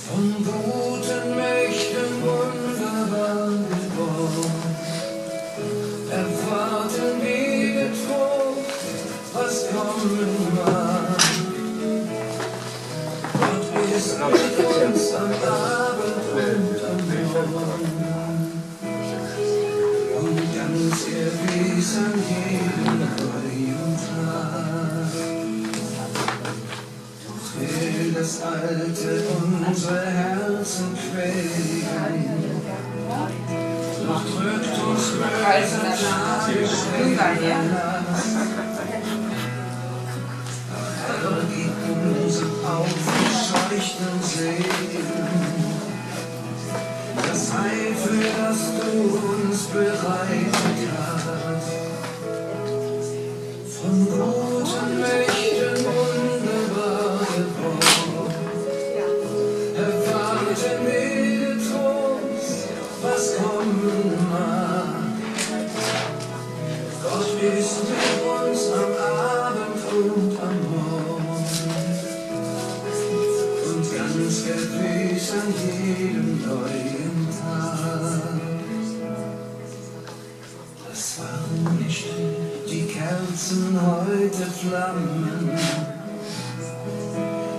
Von guten Mächten wunderbar geboren, erwarten wir Trost, was kommen mag. Gott ist mit uns am Abend und am Morgen, und ganz gewiss an jedem neuen Tag. Will das Alte unsere Herzen quälen, doch drückt uns böse Tage schweren Last. Herr, gib unseren aufgescheuchten Seelen das Heil, für das du uns bereitet hast. Von guten Mächten wunderbar geboren, erwarten wir Trost, was kommen mag. Gott ist mit uns am Abend und am Morgen, und ganz gewiss an jedem neuen Tag. Das waren nicht die Kerzen heute Flammen,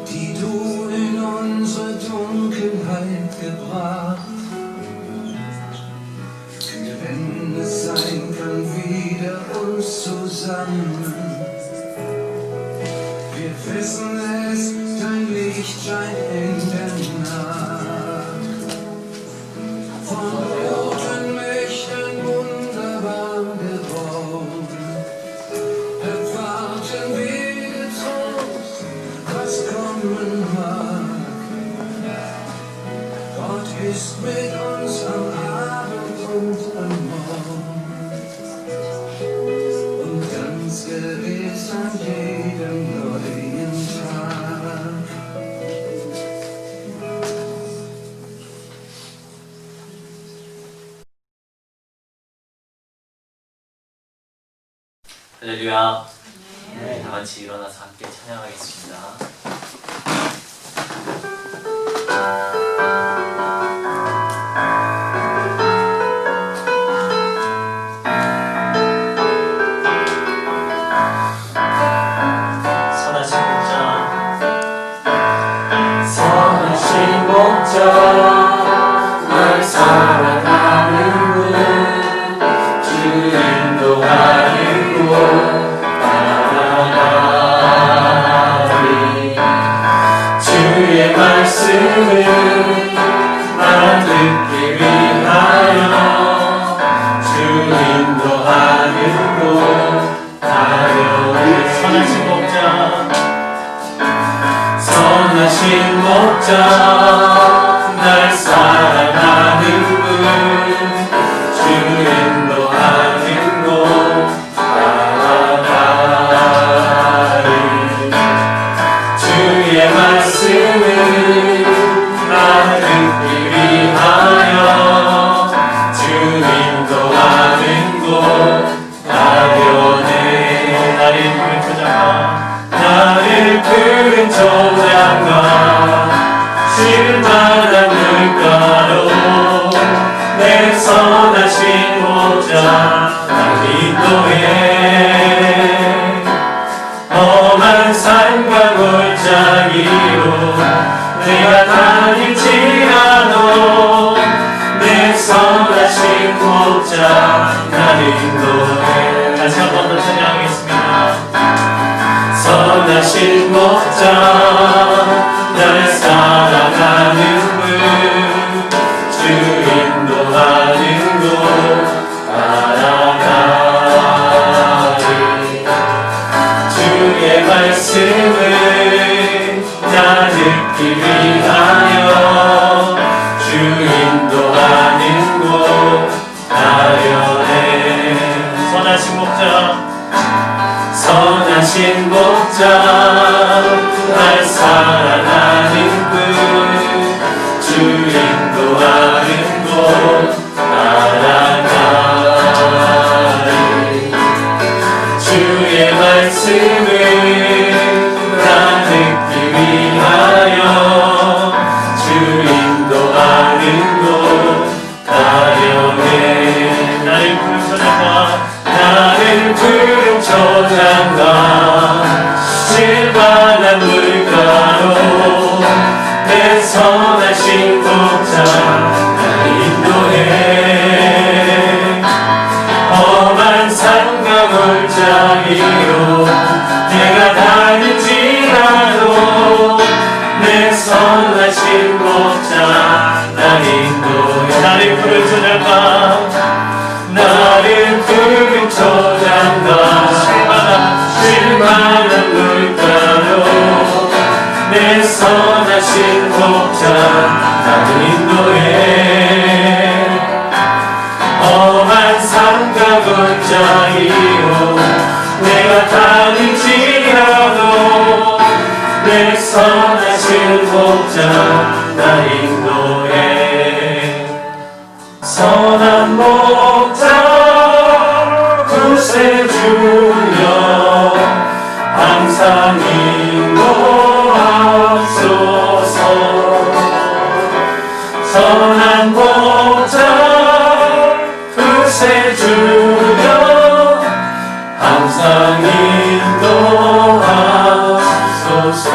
die du in unsere Dunkelheit gebracht. Wenn es sein kann, wieder uns zusammen. Wir wissen es, dein Licht scheint in der Nacht. Von roten Mächten wunderbar geboren, erwarten wir Trost, was kommen mag. Gott ist mit uns am Abend und am Morgen, und ganz gewiss an jedem neuen Tag. 할렐루야. 네, 다 같이 일어나서 함께 찬양하겠습니다. 선하신 목자 날 사랑하는 분, 주 인도하는 곳 따라가리. 주의 말씀을 나 듣기 위하여 주 인도하는 곳 가려니. 선하신 목자, 선하신 목자 날 사랑하는 분, 주 인도하는 곳 따라가리. 주의 말씀을 나 듣기 위하여 주 인도하는 곳 가려네. 나를 부른 저자가, 나를 부른 저자가 실만한 물가로 내 선하신 목자 날 인도해. 험한 산과 골짜기로 내가 다닐지라도 내 선하신 목자 날 인도해. 다시 한 번 더 찬양하겠습니다. 선하신 목자 날 사랑하는 분, 주 인도하는 곳 따라가리. 주의 말씀을 나 듣기 위하여 주 인도하는 곳 가려네. 선하신 목자, 선하신 목자 날 사랑하는 분 주 인도하는 곳 따라가리 주의 말씀을 다 듣기 위하여 주 인도하는 곳 가려네 나를 부른 저장과 나를 부른 저장과 실만한 물가로 내 선하신 목자 날 인도해 험한 산과 골짜기로 내가 다닐지라도 내 선하신 목자 날 인도해 나를 부른 저장과 나를 부른 저장과 실만한 물가로 내 선하신 목자 나를 인도해 험한 산과 골짜기로 내가 다닐지라도 내 선하신 목자 날 인도해 선한 목자 구세주여 항상 인도하소서 선한 목자 구세주여 항상 인도하소서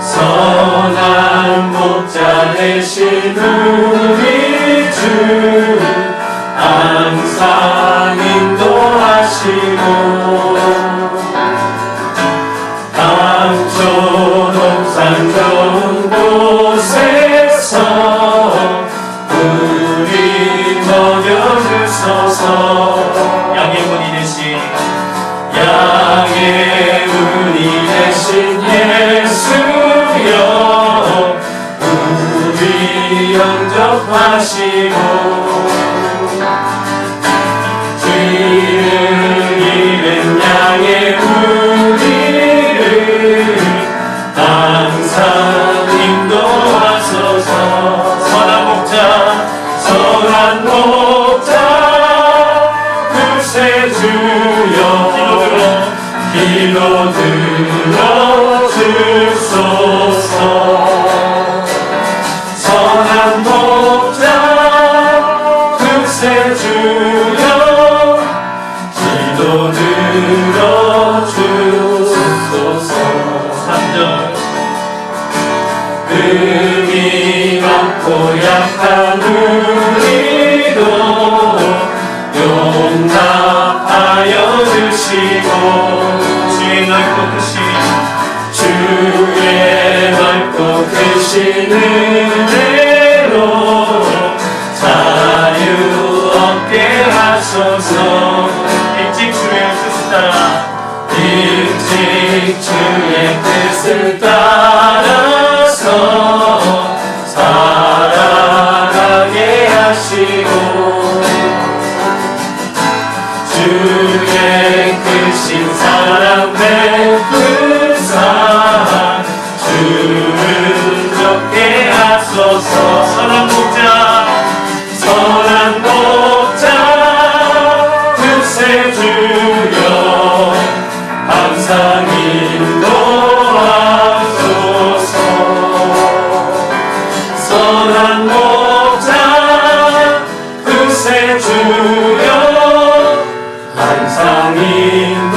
선한 목자 되신 우리 주 항상 인도하시고 강촌 옥산 좋은 곳에서 우리 먹여주소서 양의 문이 되신 예수여 우리 영접하시고 뒤를 잃은 양의 우리를 항상 인도하소서 선한 목자 구세주여 길로 들어주소서 선한 목자 구세주여 길로 들어주소서 3절 의미 많고 약한 우리도 용납하여 주시고 주의 넓고 크신 은혜로 자유 얻게 하소서 일찍 주의 뜻을 따라 일찍 주의 뜻을 따라서 살아가게 하시고 주의 크신 사랑 베푸사 주를 적게 하소서 선한 목자 구세주여 항상 인도하소서 선한 목자 구세주여 항상 인도하소서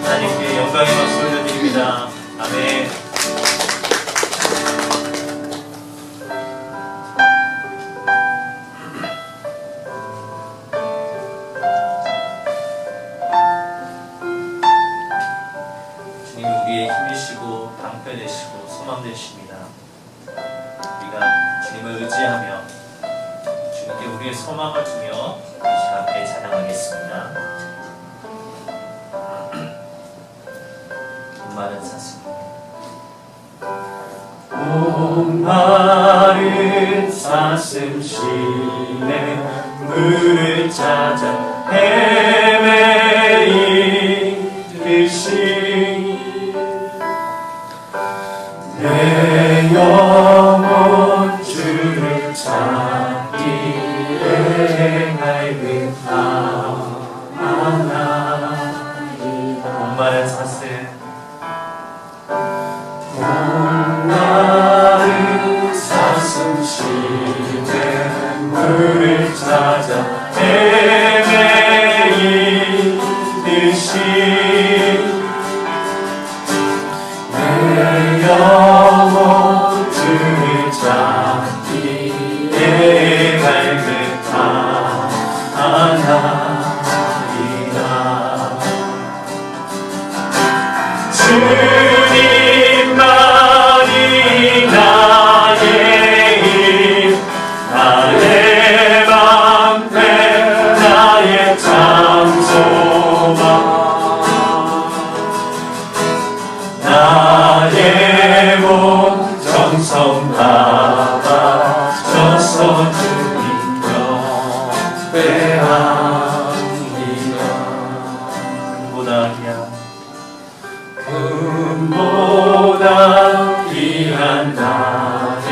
하나님께 영광의 박수 올려드립니다. 아멘. 주님 우리의 힘이시고 방패 되시고 소망 되십니다. 우리가 주님을 의지하며 주님께 우리의 소망을 두며 이 시간 함께 찬양하겠습니다. 마른 사슴 온 마른 사슴 사슴 쉬네 물을 찾아 헤매이듯이 내 영혼 주를 찾기에 갈급하나이다. 목마른 사슴 목마른 사슴 쉬네 물을 찾아 헤매이듯이 내 영혼 주를 찾기에 갈급하나이다. 주님만이 나의 힘 나의 방패 나의 참소망 나의 몸 정성 다바 져서 주님 경배합니다. 금보다 귀한 나의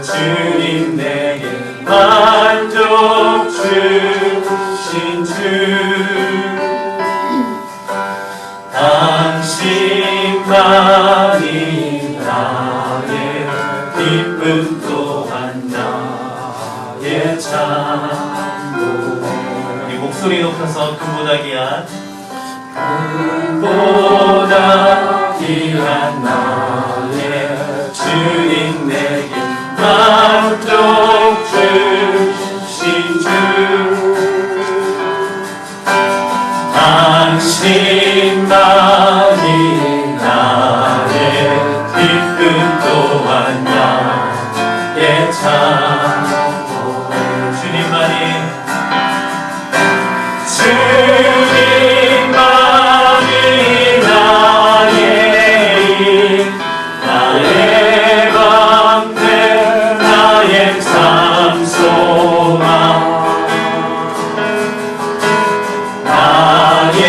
주님 내게 만족 주신 주 당신만이 나의 기쁨 또한 나의 참고 우리 목소리 높여서 금보다 귀한 금보다 귀한 나의 주님 내게 만족 주신 주 당신만이 나의 기쁨 또한 나의 참고 주님만이 나의 방패 나의 참소망 나의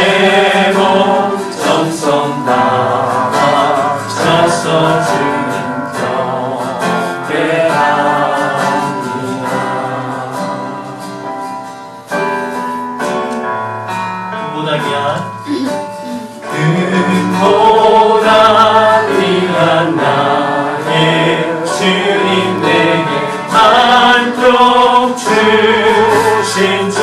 몸 정성 다바 져서 주님 경배합니다. 금보다 귀한 나의 주님 내게 만족 주신 주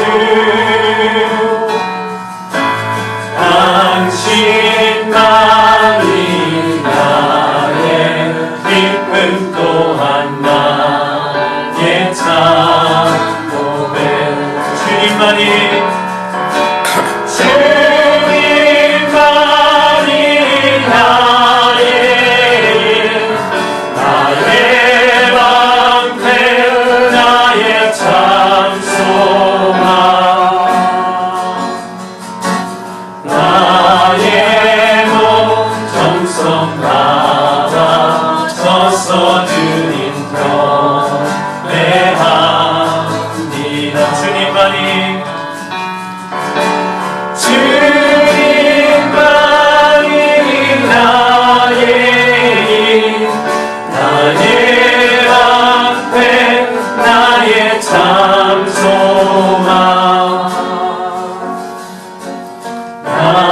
당신만이 나의 기쁨 또한 나의 참고백 주님만이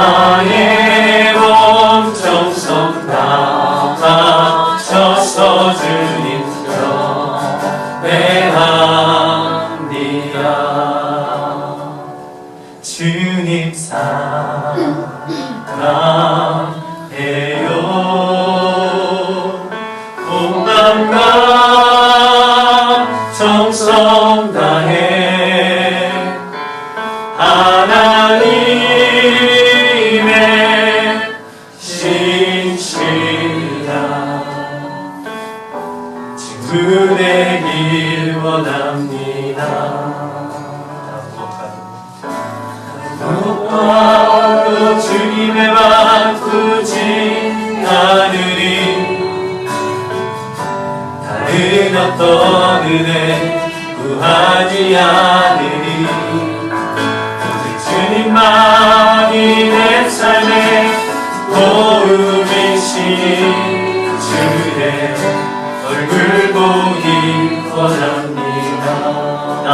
나의 몸 정성 다 바쳐서 주님 경배합니다. 주님 사랑해요. 온 맘과 정성 다해 하나님의 신실한 주되길 원합니다. 무엇과도 주님의 바꾸지 않으리 다른 어떤 은혜 구하지 않으리. 오직 주님만이 내 삶의 도움이시니 주의 얼굴 보기 원합니다. 나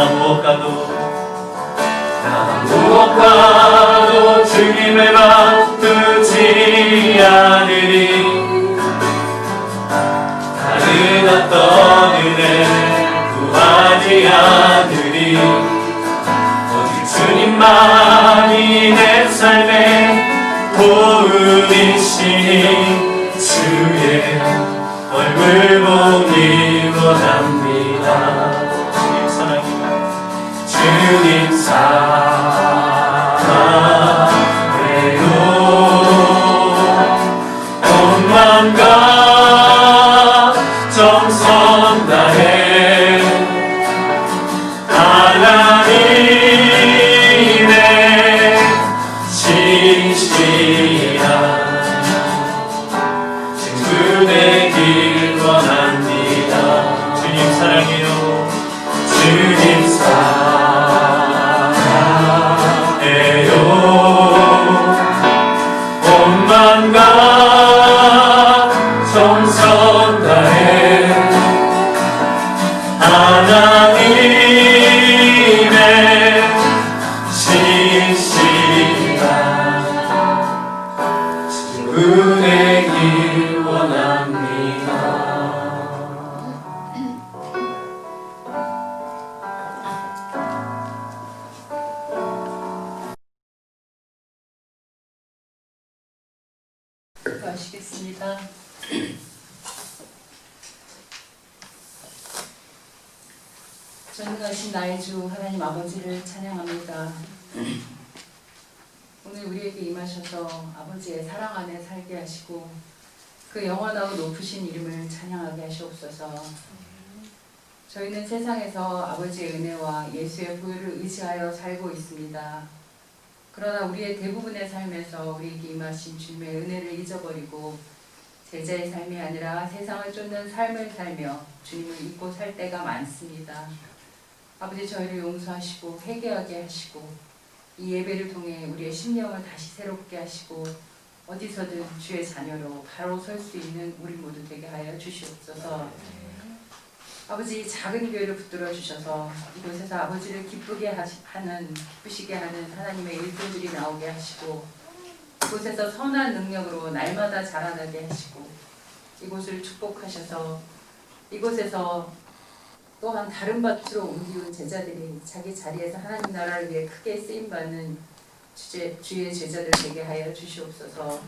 무엇과도 주님을 바꾸지 않으리. 다른 어떤 은혜 구하지 않으리. 오직 주님만이 내 삶의 도움이시니 주의 얼굴 보기 원합니다. 주님 사랑해요. 주님 사랑해요. 온 마음과 정성 다해 하나님의 신실한 친구 되길 원합니다. 주님 사랑해요. 주님 사랑해요. 온 마음과 정성 다해 하나님의 신실한 친구 되길 원합니다. 수고하시겠습니다. 전능하신 나의 주 하나님 아버지를 찬양합니다. 오늘 우리에게 임하셔서 아버지의 사랑 안에 살게 하시고 그 영원하고 높으신 이름을 찬양하게 하시옵소서. 저희는 세상에서 아버지의 은혜와 예수의 보혈을 의지하여 살고 있습니다. 그러나 우리의 대부분의 삶에서 우리에게 임하신 주님의 은혜를 잊어버리고 제자의 삶이 아니라 세상을 쫓는 삶을 살며 주님을 잊고 살 때가 많습니다. 아버지 저희를 용서하시고 회개하게 하시고 이 예배를 통해 우리의 심령을 다시 새롭게 하시고 어디서든 주의 자녀로 바로 설 수 있는 우리 모두 되게 하여 주시옵소서. 아버지 작은 교회를 붙들어 주셔서 이곳에서 아버지를 기쁘시게 하는 하나님의 일꾼들이 나오게 하시고 이곳에서 선한 능력으로 날마다 자라나게 하시고 이곳을 축복하셔서 이곳에서 또한 다른 밭으로 옮기운 제자들이 자기 자리에서 하나님 나라를 위해 크게 쓰임받는 주의 제자들 되게 하여 주시옵소서.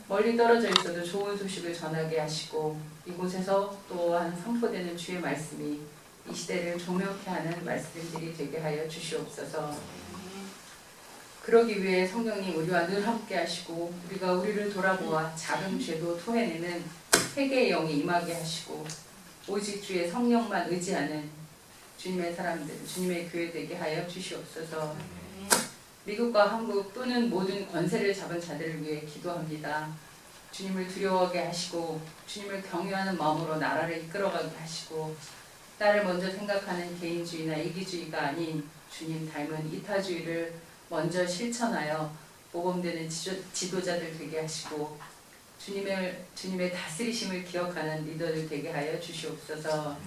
멀리 떨어져 있어도 좋은 소식을 전하게 하시고 이곳에서 또한 선포되는 주의 말씀이 이 시대를 조명케 하는 말씀들이 되게 하여 주시옵소서. 그러기 위해 성령님 우리와 늘 함께 하시고 우리가 우리를 돌아보아 작은 죄도 토해내는 회개의 영이 임하게 하시고 오직 주의 성령만 의지하는 주님의 사람들, 주님의 교회 되게 하여 주시옵소서. 미국과 한국 또는 모든 권세를 잡은 자들을 위해 기도합니다. 주님을 두려워하게 하시고 주님을 경외하는 마음으로 나라를 이끌어가게 하시고 나를 먼저 생각하는 개인주의나 이기주의가 아닌 주님 닮은 이타주의를 먼저 실천하여 모범되는 지도자들 되게 하시고 주님의 다스리심을 기억하는 리더들 되게 하여 주시옵소서.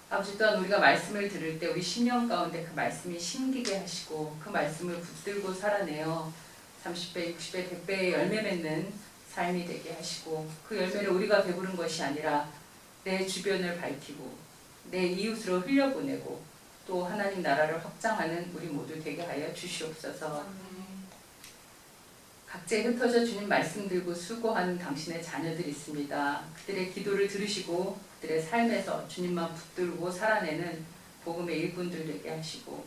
아버지 또한 우리가 말씀을 들을 때 우리 심령 가운데 그 말씀이 심기게 하시고 그 말씀을 붙들고 살아내어 30배, 60배, 100배의 열매 맺는 삶이 되게 하시고 그 열매를 우리가 배부른 것이 아니라 내 주변을 밝히고 내 이웃으로 흘려보내고 또 하나님 나라를 확장하는 우리 모두 되게 하여 주시옵소서. 각지에 흩어져 주님 말씀 들고 수고하는 당신의 자녀들이 있습니다. 그들의 기도를 들으시고 그들의 삶에서 주님만 붙들고 살아내는 복음의 일꾼들 되게 하시고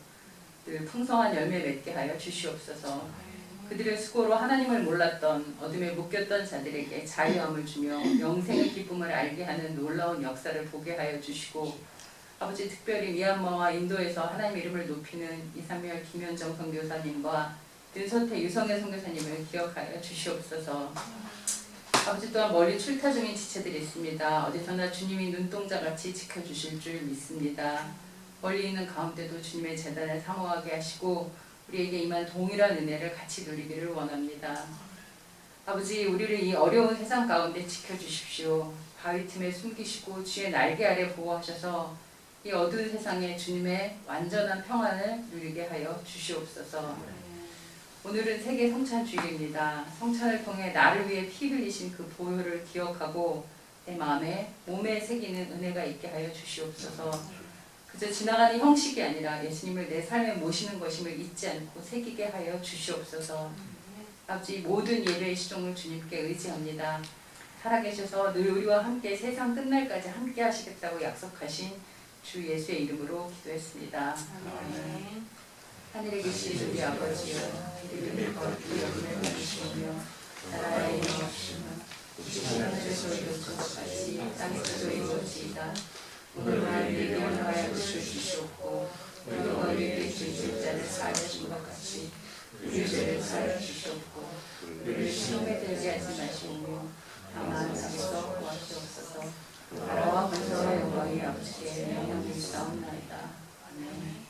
늘 풍성한 열매 맺게 하여 주시옵소서. 그들의 수고로 하나님을 몰랐던 어둠에 묶였던 자들에게 자유함을 주며 영생의 기쁨을 알게 하는 놀라운 역사를 보게 하여 주시고 아버지 특별히 미얀마와 인도에서 하나님의 이름을 높이는 이삼열 김현정 선교사님과 윤선태 유성애 선교사님을 기억하여 주시옵소서. 아버지 또한 멀리 출타 중인 지체들이 있습니다. 어디서나 주님이 눈동자같이 지켜주실 줄 믿습니다. 멀리 있는 가운데도 주님의 재단을 사모하게 하시고 우리에게 임한 동일한 은혜를 같이 누리기를 원합니다. 아버지, 우리를 이 어려운 세상 가운데 지켜주십시오. 바위 틈에 숨기시고 주의 날개 아래 보호하셔서 이 어두운 세상에 주님의 완전한 평안을 누리게 하여 주시옵소서. 오늘은 세계 성찬주일입니다. 성찬을 통해 나를 위해 피 흘리신 그 보혈을 기억하고 내 마음에 몸에 새기는 은혜가 있게 하여 주시옵소서. 그저 지나가는 형식이 아니라 예수님을 내 삶에 모시는 것임을 잊지 않고 새기게 하여 주시옵소서. 아버지, 모든 예배의 시종을 주님께 의지합니다. 살아계셔서 늘 우리와 함께 세상 끝날까지 함께 하시겠다고 약속하신 주 예수의 이름으로 기도했습니다. 아멘. 하늘에 계신 우리 아버지여, 이름이 거룩히 여김을 받으시오며 나라의 이루어지시며 뜻이 하늘에서 이루어진 것 같이 땅에서도 이루어지이다. 오늘날 우리에게 원하여 주시옵고 우리가 우리에게 죄질 자를 사하여 준 것 같이 우리 죄를 사하여 주시옵고 우리를 시험에 들게 하지 마시오며 다만 자기서 구하시옵소서. 나라와 권세와 영광이 아버지께 영원히 있사옵나이다. 아멘.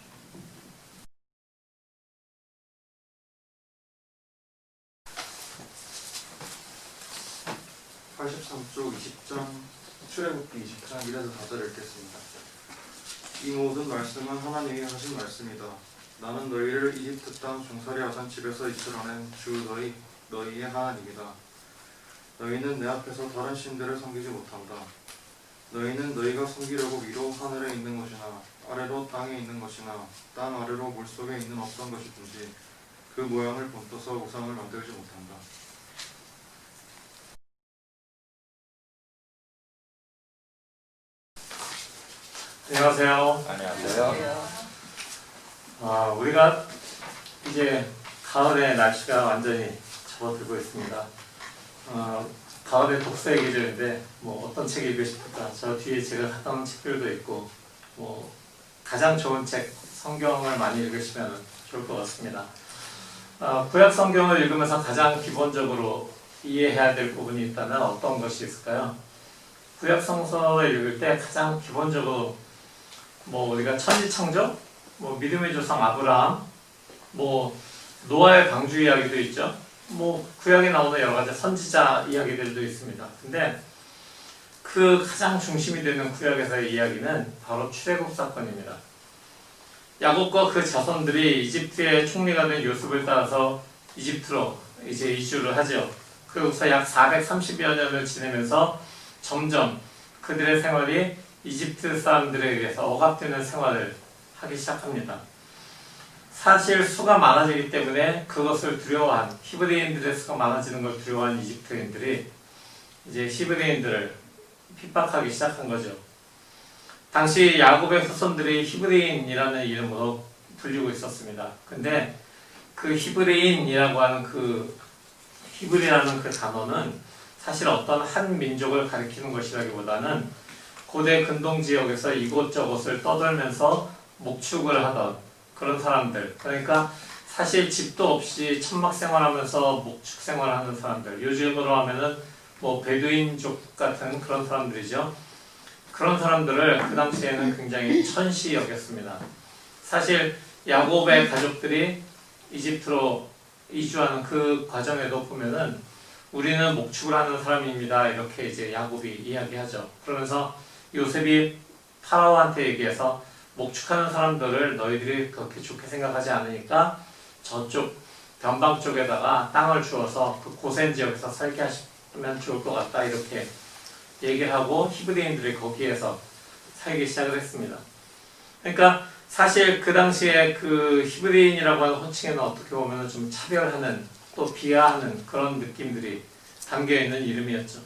(83쪽) 20장 출애굽기 20장 1에서 4절 읽겠습니다. 이 모든 말씀은 하나님이 하신 말씀이다. 나는 너희를 이집트 땅 종살이 하던 집에서 이끌어낸 주 너희의 하나님이다. 너희는 내 앞에서 다른 신들을 섬기지 못한다. 너희는 너희가 섬기려고 위로 하늘에 있는 것이나 아래로 땅에 있는 것이나 땅 아래로 물속에 있는 어떤 것이든지 그 모양을 본떠서 우상을 만들지 못한다. 안녕하세요. 안녕하세요. 우리가 이제 가을의 날씨가 완전히 접어들고 있습니다. 가을에 독서 얘기들인데 뭐 어떤 책 읽고 싶을까? 저 뒤에 제가 갖다 놓은 책들도 있고 뭐 가장 좋은 책 성경을 많이 읽으시면 좋을 것 같습니다. 구약 성경을 읽으면서 가장 기본적으로 이해해야 될 부분이 있다면 어떤 것이 있을까요? 구약 성서를 읽을 때 가장 기본적으로 뭐 우리가 천지창조, 뭐 믿음의 조상 아브라함, 뭐 노아의 방주 이야기도 있죠. 뭐 구약에 나오는 여러 가지 선지자 이야기들도 있습니다. 근데 그 가장 중심이 되는 구약에서의 이야기는 바로 출애굽 사건입니다. 야곱과 그 자손들이 이집트의 총리가 된 요셉을 따라서 이집트로 이제 이주를 하죠. 그로부터 약 430여 년을 지내면서 점점 그들의 생활이 이집트 사람들에 의해서 억압되는 생활을 하기 시작합니다. 사실 수가 많아지기 때문에 그것을 두려워한 히브리인들의 수가 많아지는 걸 두려워한 이집트인들이 이제 히브리인들을 핍박하기 시작한 거죠. 당시 야곱의 후손들이 히브리인이라는 이름으로 불리고 있었습니다. 근데 그 히브리인이라고 하는 그 히브리라는 그 단어는 사실 어떤 한 민족을 가리키는 것이라기보다는 고대 근동 지역에서 이곳저곳을 떠돌면서 목축을 하던 그런 사람들, 그러니까 사실 집도 없이 천막 생활하면서 목축 생활하는 사람들, 요즘으로 하면은 뭐 베두인족 같은 그런 사람들이죠. 그런 사람들을 그 당시에는 굉장히 천시 여겼습니다. 사실 야곱의 가족들이 이집트로 이주하는 그 과정에도 보면은 우리는 목축을 하는 사람입니다. 이렇게 이제 야곱이 이야기하죠. 그러면서 요셉이 파라오한테 얘기해서 목축하는 사람들을 너희들이 그렇게 좋게 생각하지 않으니까 저쪽 변방 쪽에다가 땅을 주어서 그 고센 지역에서 살게 하시면 좋을 것 같다. 이렇게 얘기를 하고 히브리인들이 거기에서 살기 시작을 했습니다. 그러니까 사실 그 당시에 그 히브리인이라고 하는 호칭에는 어떻게 보면 좀 차별하는 또 비하하는 그런 느낌들이 담겨있는 이름이었죠.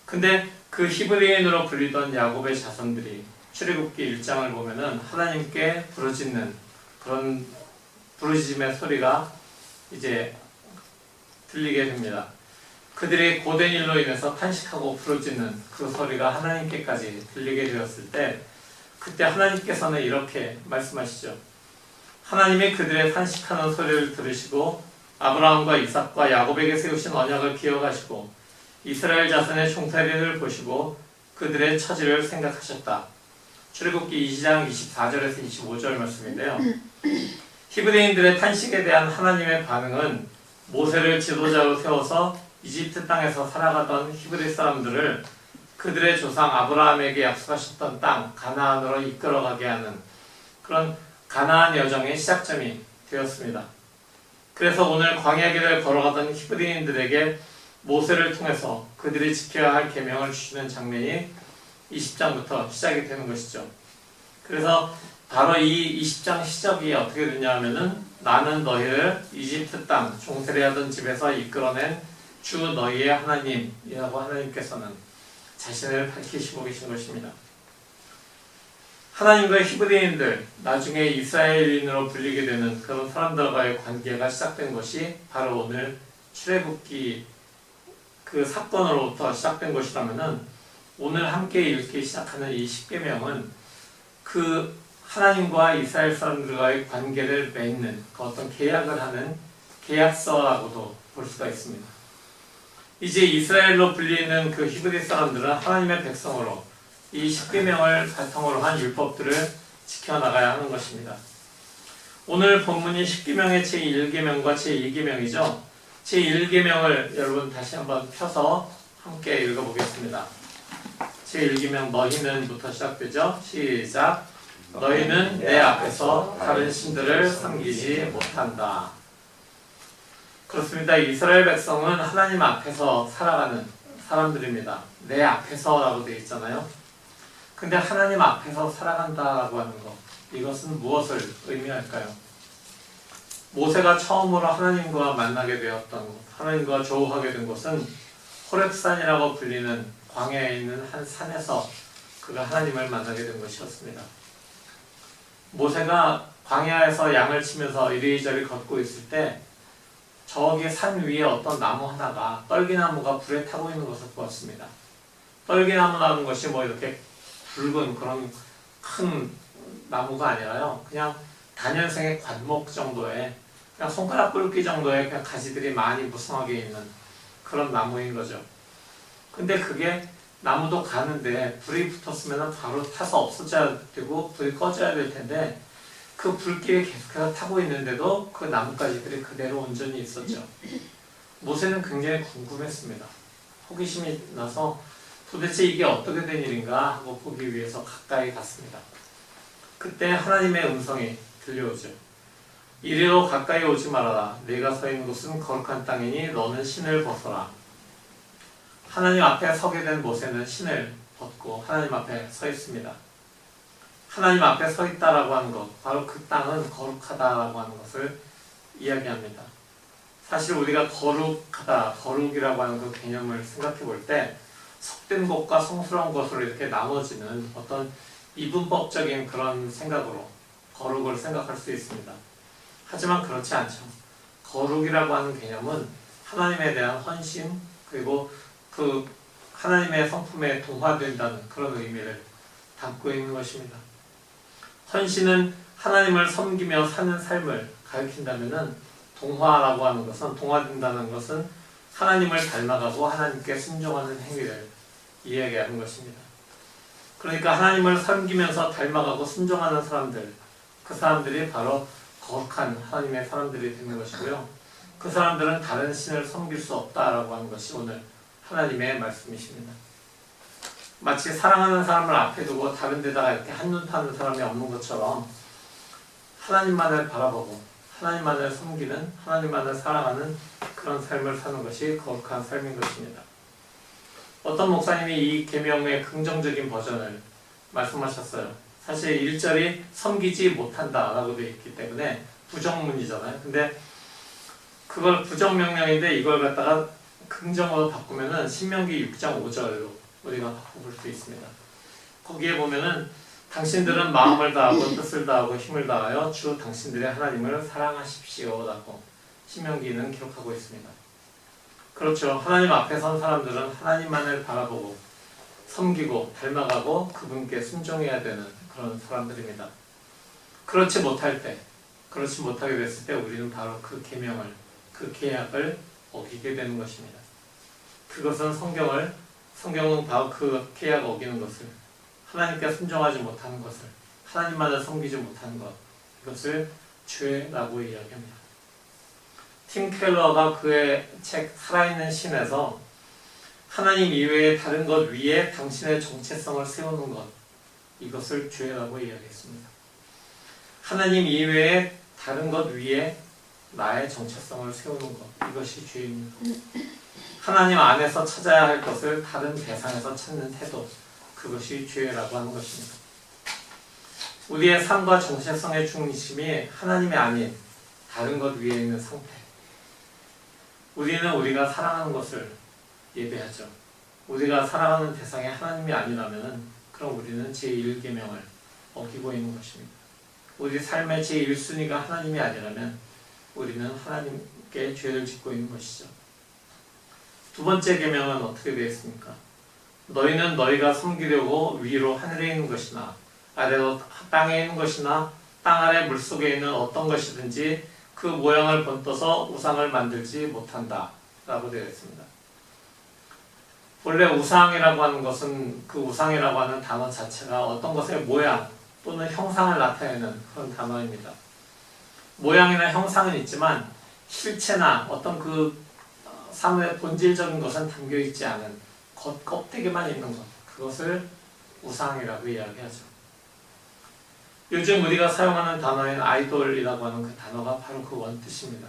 근데 그 히브리인으로 불리던 야곱의 자손들이 출애굽기 1장을 보면은 하나님께 부르짖는 그런 부르짖음의 소리가 이제 들리게 됩니다. 그들이 고된 일로 인해서 탄식하고 부르짖는 그 소리가 하나님께까지 들리게 되었을 때 그때 하나님께서는 이렇게 말씀하시죠. 하나님이 그들의 탄식하는 소리를 들으시고 아브라함과 이삭과 야곱에게 세우신 언약을 기억하시고 이스라엘 자손의 총살이를 보시고 그들의 처지를 생각하셨다. 출애굽기 2장 24절에서 25절 말씀인데요. 히브리인들의 탄식에 대한 하나님의 반응은 모세를 지도자로 세워서 이집트 땅에서 살아가던 히브리 사람들을 그들의 조상 아브라함에게 약속하셨던 땅 가나안으로 이끌어가게 하는 그런 가나안 여정의 시작점이 되었습니다. 그래서 오늘 광야길을 걸어가던 히브리인들에게 모세를 통해서 그들이 지켜야 할 계명을 주시는 장면이 20장부터 시작이 되는 것이죠. 그래서 바로 이 20장 시작이 어떻게 되냐 하면은 나는 너희를 이집트 땅 종살이하던 집에서 이끌어낸 주 너희의 하나님이라고 하나님께서는 자신을 밝히시고 계신 것입니다. 하나님과 히브리인들, 나중에 이스라엘인으로 불리게 되는 그런 사람들과의 관계가 시작된 것이 바로 오늘 출애굽기 그 사건으로부터 시작된 것이라면은 오늘 함께 읽기 시작하는 이 십계명은 그 하나님과 이스라엘 사람들과의 관계를 맺는 그 어떤 계약을 하는 계약서라고도 볼 수가 있습니다. 이제 이스라엘로 불리는 그 히브리 사람들은 하나님의 백성으로 이 십계명을 바탕으로 한 율법들을 지켜나가야 하는 것입니다. 오늘 본문이 십계명의 제1계명과 제2계명이죠. 제1계명을 여러분 다시 한번 펴서 함께 읽어보겠습니다. 제1계명 너희는부터 시작되죠. 시작. 너희는 내 앞에서 다른 신들을 섬기지 못한다. 그렇습니다. 이스라엘 백성은 하나님 앞에서 살아가는 사람들입니다. 내 앞에서라고 되어 있잖아요. 근데 하나님 앞에서 살아간다라고 하는 것, 이것은 무엇을 의미할까요? 모세가 처음으로 하나님과 만나게 되었던 것, 하나님과 조우하게 된 것은 호렙산이라고 불리는 광야에 있는 한 산에서 그가 하나님을 만나게 된 것이었습니다. 모세가 광야에서 양을 치면서 이리저리 걷고 있을 때 저기 산 위에 어떤 나무 하나가 떨기나무가 불에 타고 있는 것을 보았습니다. 떨기나무라는 것이 뭐 이렇게 붉은 그런 큰 나무가 아니라요. 그냥 단연생의 관목 정도의 그냥 손가락 굵기 정도의 그냥 가지들이 많이 무성하게 있는 그런 나무인 거죠. 근데 그게 나무도 가는데 불이 붙었으면 바로 타서 없어져야 되고 불이 꺼져야 될 텐데 그 불길에 계속해서 타고 있는데도 그 나뭇가지들이 그대로 온전히 있었죠. 모세는 굉장히 궁금했습니다. 호기심이 나서 도대체 이게 어떻게 된 일인가 하고 보기 위해서 가까이 갔습니다. 그때 하나님의 음성이 들려오죠. 이리로 가까이 오지 말아라. 네가 서 있는 곳은 거룩한 땅이니 너는 신을 벗어라. 하나님 앞에 서게 된 모세는 신을 벗고 하나님 앞에 서 있습니다. 하나님 앞에 서 있다라고 하는 것, 바로 그 땅은 거룩하다라고 하는 것을 이야기합니다. 사실 우리가 거룩하다, 거룩이라고 하는 그 개념을 생각해 볼 때 속된 것과 성스러운 것으로 이렇게 나눠지는 어떤 이분법적인 그런 생각으로 거룩을 생각할 수 있습니다. 하지만 그렇지 않죠. 거룩이라고 하는 개념은 하나님에 대한 헌신, 그리고 그 하나님의 성품에 동화된다는 그런 의미를 담고 있는 것입니다. 헌신은 하나님을 섬기며 사는 삶을 가리킨다면은 동화라고 하는 것은, 동화된다는 것은 하나님을 닮아가고 하나님께 순종하는 행위를 이야기하는 것입니다. 그러니까 하나님을 섬기면서 닮아가고 순종하는 사람들, 그 사람들이 바로 거룩한 하나님의 사람들이 되는 것이고요. 그 사람들은 다른 신을 섬길 수 없다라고 하는 것이 오늘 하나님의 말씀이십니다. 마치 사랑하는 사람을 앞에 두고 다른 데다가 이렇게 한눈 파는 사람이 없는 것처럼 하나님만을 바라보고 하나님만을 섬기는, 하나님만을 사랑하는 그런 삶을 사는 것이 거룩한 삶인 것입니다. 어떤 목사님이 이 계명의 긍정적인 버전을 말씀하셨어요. 사실 1절이 섬기지 못한다라고 되어 있기 때문에 부정문이잖아요. 근데 그걸 부정명령인데 이걸 갖다가 긍정으로 바꾸면은 신명기 6장 5절로 우리가 바꿔볼 수 있습니다. 거기에 보면은 당신들은 마음을 다하고 뜻을 다하고 힘을 다하여 주 당신들의 하나님을 사랑하십시오라고 신명기는 기록하고 있습니다. 그렇죠. 하나님 앞에 선 사람들은 하나님만을 바라보고 섬기고 닮아가고 그분께 순종해야 되는 그런 사람들입니다. 그렇지 못할 때, 그렇지 못하게 됐을 때 우리는 바로 그 계명을, 그 계약을 어기게 되는 것입니다. 그것은 성경은 바로 그 계약 어기는 것을 하나님께 순종하지 못하는 것을, 하나님만을 섬기지 못하는 것, 이것을 죄라고 이야기합니다. 팀 켈러가 그의 책 살아있는 신에서 하나님 이외의 다른 것 위에 당신의 정체성을 세우는 것, 이것을 죄라고 이야기했습니다. 하나님 이외의 다른 것 위에 나의 정체성을 세우는 것, 이것이 죄입니다. 하나님 안에서 찾아야 할 것을 다른 대상에서 찾는 태도, 그것이 죄라고 하는 것입니다. 우리의 삶과 정체성의 중심이 하나님이 아닌 다른 것 위에 있는 상태. 우리는 우리가 사랑하는 것을 예배하죠. 우리가 사랑하는 대상이 하나님이 아니라면 그럼 우리는 제1계명을 어기고 있는 것입니다. 우리 삶의 제1순위가 하나님이 아니라면 우리는 하나님께 죄를 짓고 있는 것이죠. 두 번째 계명은 어떻게 되어 있습니까? 너희는 너희가 섬기려고 위로 하늘에 있는 것이나 아래로 땅에 있는 것이나 땅 아래 물속에 있는 어떤 것이든지 그 모양을 번떠서 우상을 만들지 못한다 라고 되어 있습니다. 원래 우상이라고 하는 것은 그 우상이라고 하는 단어 자체가 어떤 것의 모양 또는 형상을 나타내는 그런 단어입니다. 모양이나 형상은 있지만 실체나 어떤 그 사물의 본질적인 것은 담겨있지 않은 껍데기만 있는 것, 그것을 우상이라고 이야기하죠. 요즘 우리가 사용하는 단어인 아이돌이라고 하는 그 단어가 바로 그 원뜻입니다.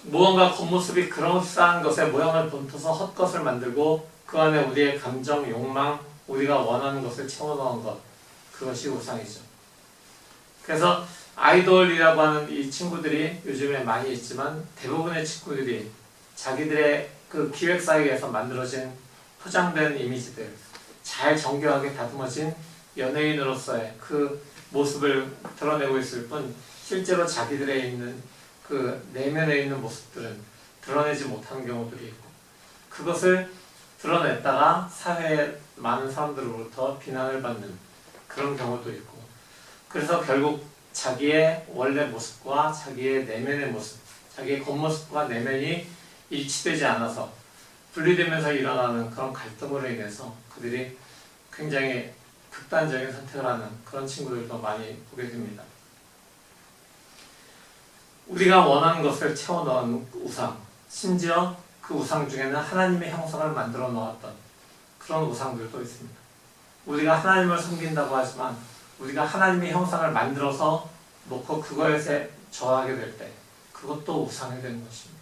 무언가 겉모습이 그럴싸한 것에 모양을 본떠서 헛것을 만들고 그 안에 우리의 감정, 욕망, 우리가 원하는 것을 채워넣은 것, 그것이 우상이죠. 그래서 아이돌이라고 하는 이 친구들이 요즘에 많이 있지만 대부분의 친구들이 자기들의 그 기획사에서 만들어진 포장된 이미지들, 잘 정교하게 다듬어진 연예인으로서의 그 모습을 드러내고 있을 뿐 실제로 자기들의 있는 그 내면에 있는 모습들은 드러내지 못하는 경우들이 있고 그것을 드러냈다가 사회의 많은 사람들로부터 비난을 받는 그런 경우도 있고 그래서 결국 자기의 원래 모습과 자기의 내면의 모습, 자기의 겉모습과 내면이 일치되지 않아서 분리되면서 일어나는 그런 갈등으로 인해서 그들이 굉장히 극단적인 선택을 하는 그런 친구들도 많이 보게 됩니다. 우리가 원하는 것을 채워 넣은 우상, 심지어 그 우상 중에는 하나님의 형상을 만들어 놓았던 그런 우상들도 있습니다. 우리가 하나님을 섬긴다고 하지만 우리가 하나님의 형상을 만들어서 놓고 그것에 저하게 될 때 그것도 우상이 되는 것입니다.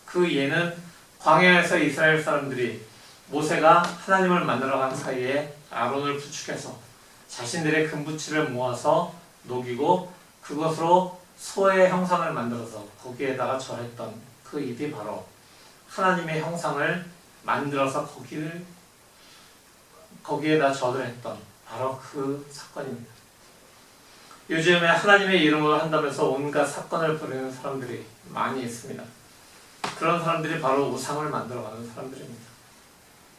그 예는 광야에서 이스라엘 사람들이 모세가 하나님을 만나러 간 사이에 아론을 부축해서 자신들의 금부치를 모아서 녹이고 그것으로 소의 형상을 만들어서 거기에다가 절했던 그 일이 바로 하나님의 형상을 만들어서 거기에다 절을 했던 바로 그 사건입니다. 요즘에 하나님의 이름으로 한다면서 온갖 사건을 벌이는 사람들이 많이 있습니다. 그런 사람들이 바로 우상을 만들어가는 사람들입니다.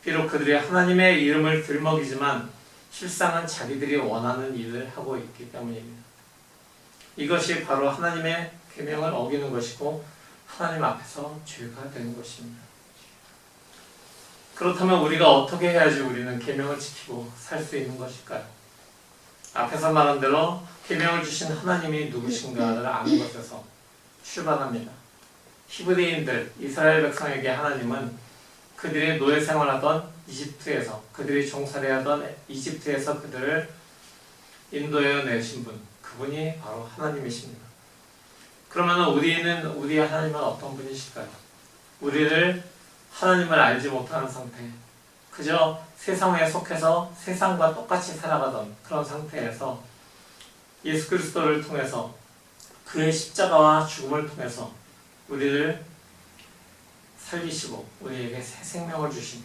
비록 그들이 하나님의 이름을 들먹이지만 실상은 자기들이 원하는 일을 하고 있기 때문입니다. 이것이 바로 하나님의 계명을 어기는 것이고 하나님 앞에서 죄가 되는 것입니다. 그렇다면 우리가 어떻게 해야지 우리는 계명을 지키고 살 수 있는 것일까요? 앞에서 말한 대로 계명을 주신 하나님이 누구신가를 아는 것에서 출발합니다. 히브리인들, 이스라엘 백성에게 하나님은 그들이 노예 생활하던 이집트에서, 그들이 종살이하던 이집트에서 그들을 인도해 내신 분, 그분이 바로 하나님이십니다. 그러면 우리 하나님은 어떤 분이실까요? 우리를 하나님을 알지 못하는 상태, 그저 세상에 속해서 세상과 똑같이 살아가던 그런 상태에서 예수 그리스도를 통해서 그의 십자가와 죽음을 통해서 우리를 살리시고 우리에게 새 생명을 주신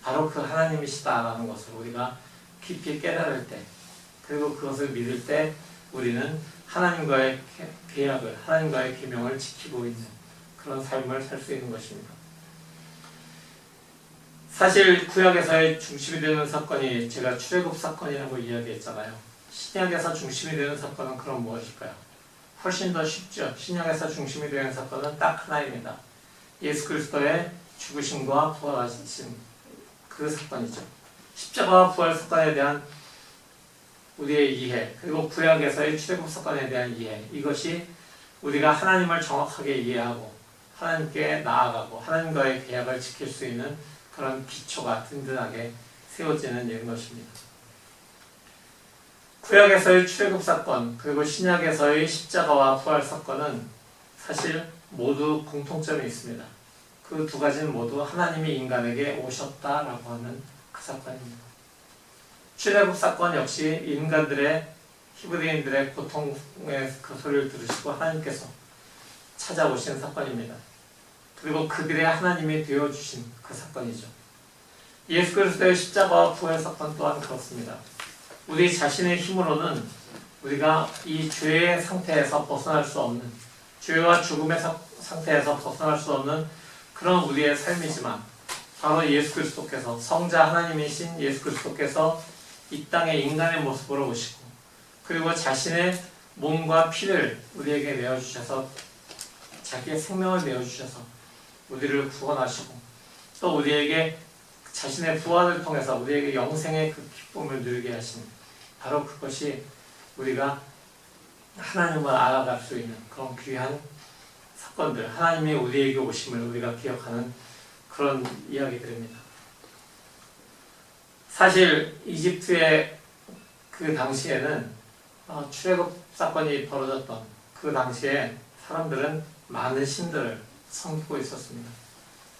바로 그 하나님이시다라는 것을 우리가 깊이 깨달을 때, 그리고 그것을 믿을 때 우리는 하나님과의 계약을, 하나님과의 계명을 지키고 있는 그런 삶을 살 수 있는 것입니다. 사실 구약에서의 중심이 되는 사건이 제가 출애굽 사건이라고 이야기했잖아요. 신약에서 중심이 되는 사건은 그럼 무엇일까요? 훨씬 더 쉽죠. 신약에서 중심이 되는 사건은 딱 하나입니다. 예수 그리스도의 죽으심과 부활하심, 그 사건이죠. 십자가와 부활 사건에 대한 우리의 이해, 그리고 구약에서의 출애굽 사건에 대한 이해, 이것이 우리가 하나님을 정확하게 이해하고 하나님께 나아가고 하나님과의 계약을 지킬 수 있는 그런 기초가 든든하게 세워지는 일인 것입니다. 구약에서의 출애굽 사건, 그리고 신약에서의 십자가와 부활 사건은 사실 모두 공통점이 있습니다. 그 두 가지는 모두 하나님이 인간에게 오셨다라고 하는 그 사건입니다. 출애굽 사건 역시 인간들의 히브리인들의 고통의 그 소리를 들으시고 하나님께서 찾아오신 사건입니다. 그리고 그들의 하나님이 되어주신 그 사건이죠. 예수 그리스도의 십자가와 부활 사건 또한 그렇습니다. 우리 자신의 힘으로는 우리가 이 죄의 상태에서 벗어날 수 없는, 죄와 죽음의 상태에서 벗어날 수 없는 그런 우리의 삶이지만 바로 예수 그리스도께서, 성자 하나님이신 예수 그리스도께서 이 땅에 인간의 모습으로 오시고 그리고 자신의 몸과 피를 우리에게 내어주셔서 자기의 생명을 내어주셔서 우리를 구원하시고 또 우리에게 자신의 부활을 통해서 우리에게 영생의 그 기쁨을 누리게 하시는, 바로 그것이 우리가 하나님을 알아갈 수 있는 그런 귀한 사건들, 하나님이 우리에게 오심을 우리가 기억하는 그런 이야기들입니다. 사실 이집트의 그 당시에는 출애굽 사건이 벌어졌던 그 당시에 사람들은 많은 신들을 섬기고 있었습니다.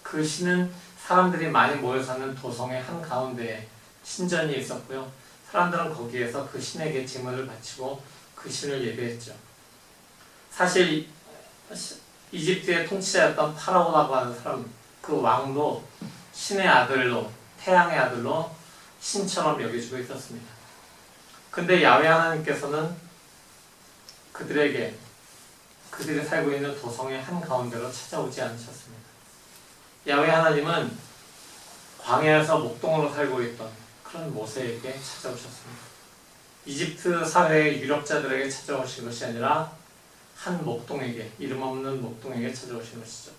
그 신은 사람들이 많이 모여 사는 도성의 한가운데에 신전이 있었고요. 사람들은 거기에서 그 신에게 제물을 바치고 그 신을 예배했죠. 사실 이집트의 통치자였던 파라오라고 하는 사람, 그 왕도 신의 아들로, 태양의 아들로 신처럼 여겨지고 있었습니다. 근데 야훼 하나님께서는 그들이 살고 있는 도성의 한가운데로 찾아오지 않으셨습니다. 야훼 하나님은 광야에서 목동으로 살고 있던 그런 모세에게 찾아오셨습니다. 이집트 사회의 유력자들에게 찾아오신 것이 아니라 한 목동에게, 이름 없는 목동에게 찾아오신 것이죠.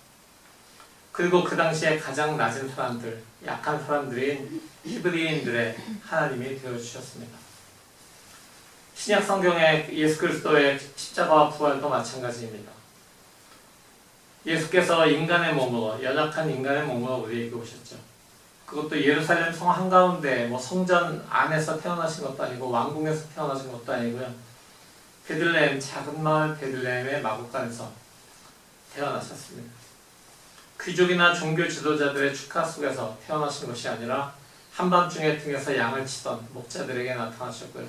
그리고 그 당시에 가장 낮은 사람들, 약한 사람들인 히브리인들의 하나님이 되어주셨습니다. 신약 성경의 예수 그리스도의 십자가와 부활도 마찬가지입니다. 예수께서 인간의 몸으로, 연약한 인간의 몸으로 우리에게 오셨죠. 그것도 예루살렘 성 한가운데 성전 안에서 태어나신 것도 아니고 왕궁에서 태어나신 것도 아니고요. 베들레헴, 작은 마을 베들레헴의 마구간에서 태어나셨습니다. 귀족이나 종교 지도자들의 축하 속에서 태어나신 것이 아니라 한밤중에 등에서 양을 치던 목자들에게 나타나셨고요.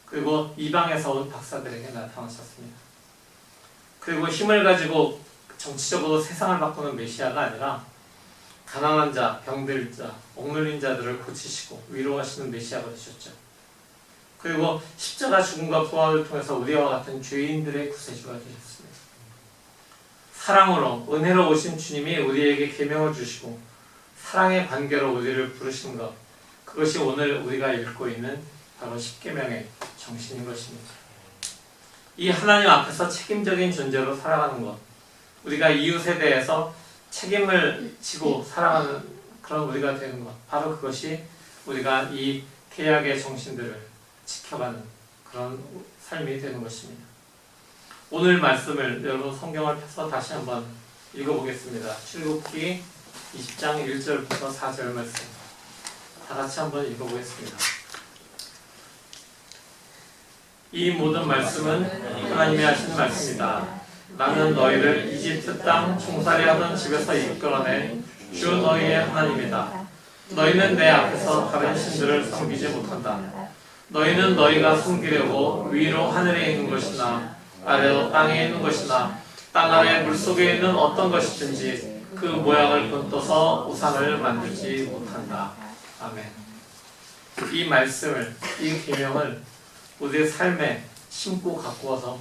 그리고 이방에서 온 박사들에게 나타나셨습니다. 그리고 힘을 가지고 정치적으로 세상을 바꾸는 메시아가 아니라 가난한 자, 병들 자, 억눌린 자들을 고치시고 위로하시는 메시아가 되셨죠. 그리고 십자가 죽음과 부활을 통해서 우리와 같은 죄인들의 구세주가 되셨습니다. 사랑으로, 은혜로 오신 주님이 우리에게 계명을 주시고 사랑의 관계로 우리를 부르신 것, 그것이 오늘 우리가 읽고 있는 바로 십계명의 정신인 것입니다. 이 하나님 앞에서 책임적인 존재로 살아가는 것, 우리가 이웃에 대해서 책임을 지고 살아가는 그런 우리가 되는 것, 바로 그것이 우리가 이 계약의 정신들을 지켜가는 그런 삶이 되는 것입니다. 오늘 말씀을 여러분 성경을 펴서 다시 한번 읽어보겠습니다. 출애굽기 20장 1절부터 4절 말씀 다 같이 한번 읽어보겠습니다. 이 모든 말씀은 하나님이 하신 말씀이다. 나는 너희를 이집트 땅 종살이 하던 집에서 이끌어낸 주 너희의 하나님이다. 너희는 내 앞에서 다른 신들을 섬기지 못한다. 너희는 너희가 섬기려고 위로 하늘에 있는 것이나 아래로 땅에 있는 것이나 땅 아래 물속에 있는 어떤 것이든지 그 모양을 본떠서 우상을 만들지 못한다. 아멘. 이 말씀을, 이 계명을 우리의 삶에 심고 가꾸어서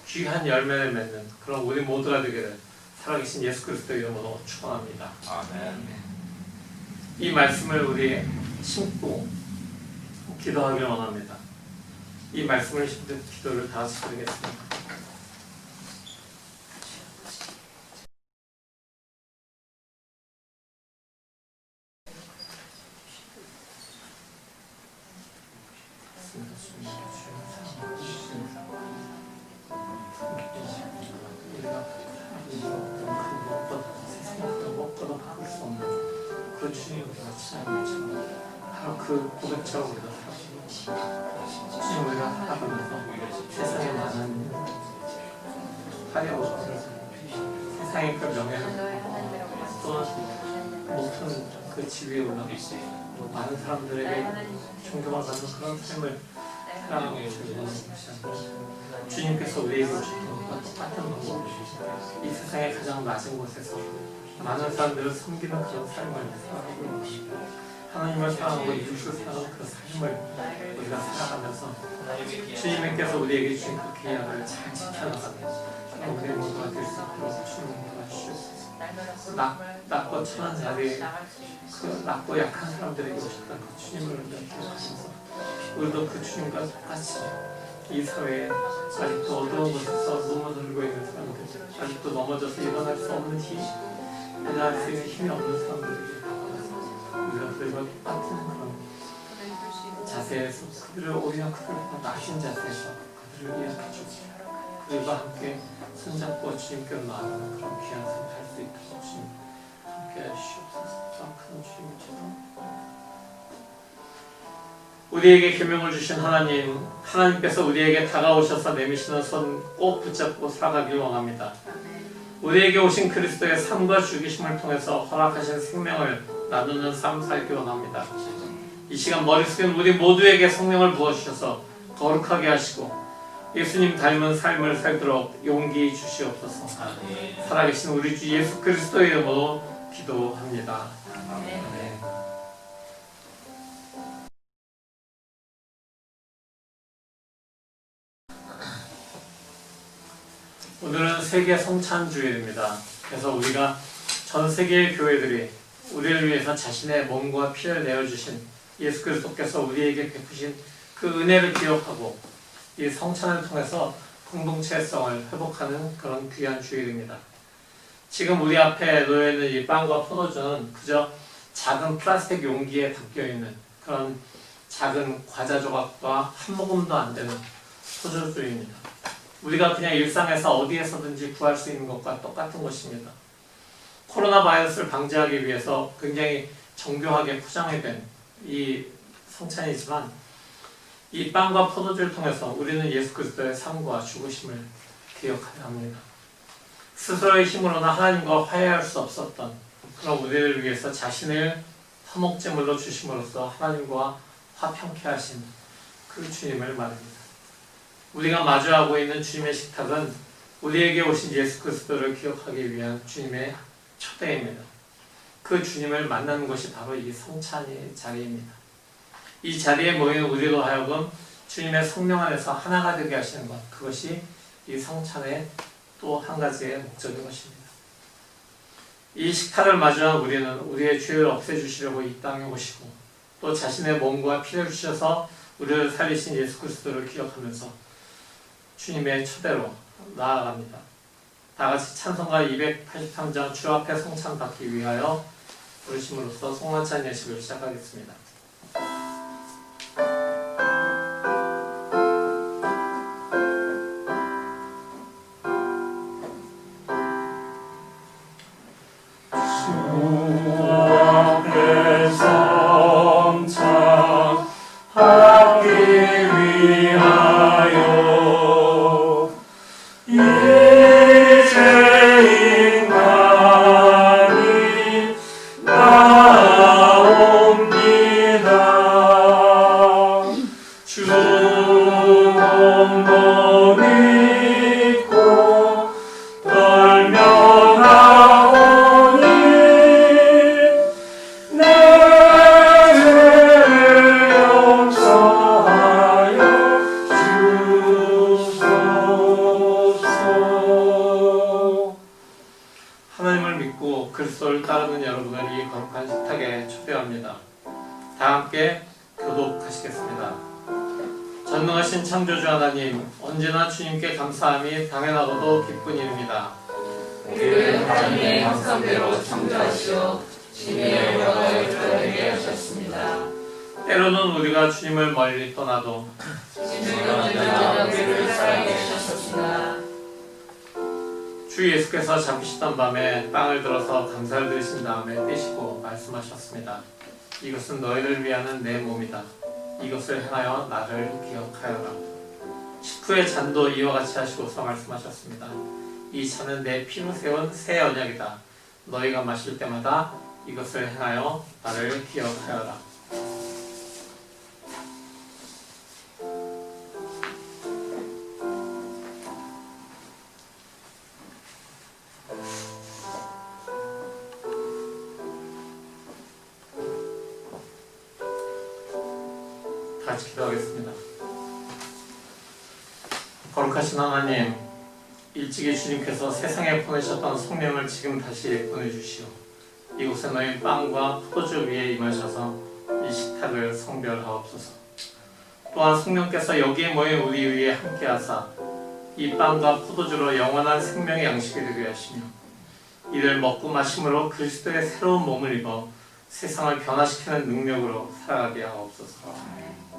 귀한 열매를 맺는 그런 우리 모두가 되기를 살아계신 예수 그리스도 이름으로 축원합니다. 아멘. 이 말씀을 우리 심고 기도하길 원합니다. 이 말씀을 심는 기도를 다 같이 드리겠습니다. 찬양했지만 바로 그 고백처럼 우리가 살아갑니다. 주님 우리가 살아가면서 세상에 많은 화려한 세상의 그 명예를 또 높은 그 지위에 올라가고 많은 사람들에게 존경을 받는 그런 삶을 살아가고 있는 것이 아니고 주님께서 우리에게 주신 것과 똑같은 방법으로 이 세상의 가장 낮은 곳에서 많은 사람들을 섬기는 그런 삶을 살아가고 있습니다. 하나님을 사랑하고 이웃을 사랑하는 그 삶을 우리가 살아가면서 주님께서 우리에게 주신 그 계약을 잘 지켜나가는 우리의 모두가 될 수 있도록 주님 도와주시옵소서. 낮고 천한 자리에 그 낮고 약한 사람들에게 오셨던 그 주님을 기억하면서 우리도 그 주님과 똑같이 이 사회에 아직도 어두운 곳에서 넘어들고 있는 사람들, 아직도 넘어져서 일어날 수 없는 힘, 일어날 수 있는 힘이 없는 사람들에게 우리가 그들과 똑같은 그런 자세에서 그들을 오히려 그들보다 낮은 자세에서 그들을 이해해주고 그들과 함께 손잡고 주님께로 나아가는 그런 귀한 삶을 할 수 있도록 주님 함께 해주시옵소서. 큰 주님처럼 우리에게 계명을 주신 하나님께서 우리에게 다가오셔서 내미시는 손 꼭 붙잡고 살아가길 원합니다. 우리에게 오신 그리스도의 삶과 죽이심을 통해서 허락하신 생명을 나누는 삶 살기 원합니다. 이 시간 머리 숙인 우리 모두에게 성령을 부어주셔서 거룩하게 하시고 예수님 닮은 삶을 살도록 용기 주시옵소서. 살아계신 우리 주 예수 그리스도의 이름으로 기도합니다. 아멘. 오늘은 세계 성찬주일입니다. 그래서 우리가 전 세계의 교회들이 우리를 위해서 자신의 몸과 피를 내어주신 예수 그리스도께서 우리에게 베푸신 그 은혜를 기억하고 이 성찬을 통해서 공동체성을 회복하는 그런 귀한 주일입니다. 지금 우리 앞에 놓여있는 이 빵과 포도주는 그저 작은 플라스틱 용기에 담겨있는 그런 작은 과자 조각과 한 모금도 안 되는 포도주입니다. 우리가 그냥 일상에서 어디에서든지 구할 수 있는 것과 똑같은 것입니다. 코로나 바이러스를 방지하기 위해서 굉장히 정교하게 포장이 된 이 성찬이지만 이 빵과 포도주를 통해서 우리는 예수 그리스도의 삶과 죽으심을 기억해야 합니다. 스스로의 힘으로는 하나님과 화해할 수 없었던 그런 우리를 위해서 자신을 화목제물로 주심으로써 하나님과 화평케 하신 그 주님을 말합니다. 우리가 마주하고 있는 주님의 식탁은 우리에게 오신 예수 그리스도를 기억하기 위한 주님의 초대입니다. 그 주님을 만나는 것이 바로 이 성찬의 자리입니다. 이 자리에 모인 우리로 하여금 주님의 성령 안에서 하나가 되게 하시는 것, 그것이 이 성찬의 또 한 가지의 목적인 것입니다. 이 식탁을 마주한 우리는 우리의 죄를 없애주시려고 이 땅에 오시고 또 자신의 몸과 피를 주셔서 우리를 살리신 예수 그리스도를 기억하면서 주님의 초대로 나아갑니다. 다같이 찬송가 283장 주 앞에 성찬 받기 위하여 부르심으로써 성만찬 예식을 시작하겠습니다. 그리스도를 따르는 여러분을 이 거룩한 식탁에 초대합니다. 다 함께 교독하시겠습니다. 전능하신 창조주 하나님, 언제나 주님께 감사함이 당연하고도 기쁜 일입니다. 우리를 하나님의 형상대로 창조하시어 주님의 영광을 드러내게 하셨습니다. 때로는 우리가 주님을 멀리 떠나도 주님은 언제나 우리를 사랑해 주셨습니다. 주 예수께서 잠시던 밤에 빵을 들어서 감사를 드리신 다음에 떼시고 말씀하셨습니다. 이것은 너희를 위하는 내 몸이다. 이것을 행하여 나를 기억하여라. 식후의 잔도 이와 같이 하시고서 말씀하셨습니다. 이 잔은 내 피로 세운 새 언약이다. 너희가 마실 때마다 이것을 행하여 나를 기억하여라. 다 같이 기도하겠습니다. 거룩하신 하나님, 일찍이 주님께서 세상에 보내셨던 성령을 지금 다시 보내주시오. 이곳에 너희 빵과 포도주 위에 임하셔서 이 식탁을 성별하옵소서. 또한 성령께서 여기에 모인 우리 위에 함께하사 이 빵과 포도주로 영원한 생명의 양식이 되게 하시며 이를 먹고 마심으로 그리스도의 새로운 몸을 입어 세상을 변화시키는 능력으로 살아가게 하옵소서.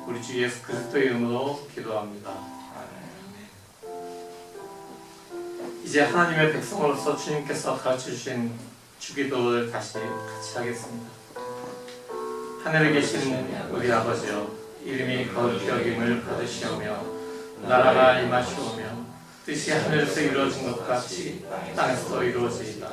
우리 주 예수 그리스도의 이름으로 기도합니다. 이제 하나님의 백성으로서 주님께서 가르쳐주신 주기도를 다시 같이 하겠습니다. 하늘에 계신 우리 아버지여, 이름이 거룩히 여김을 받으시오며 나라가 임하시오며 뜻이 하늘에서 이루어진 것 같이 땅에서도 이루어지이다.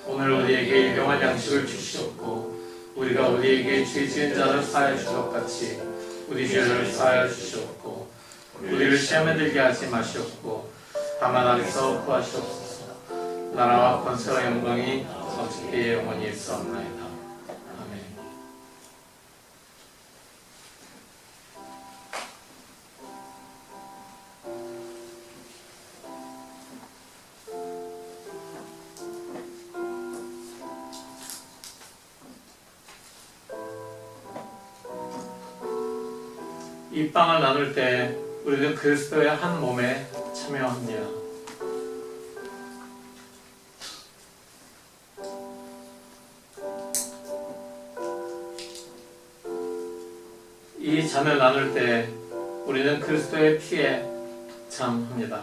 오늘 우리에게 일용할 양식을 주시옵고 우리가 우리에게 죄 지은 자를 사하여 줄 것 같이 우리 죄를 사하여 주시옵고 우리를 시험에 들게 하지 마시옵고 다만 악에서 구하시옵소서. 나라와 권세와 영광이 어찌게 영원히 있사옵나이다. 아멘. 이 빵을 나눌 때 우리는 그리스도의 한 몸에 참여합니다. 이 잔을 나눌 때 우리는 그리스도의 피에 참합니다.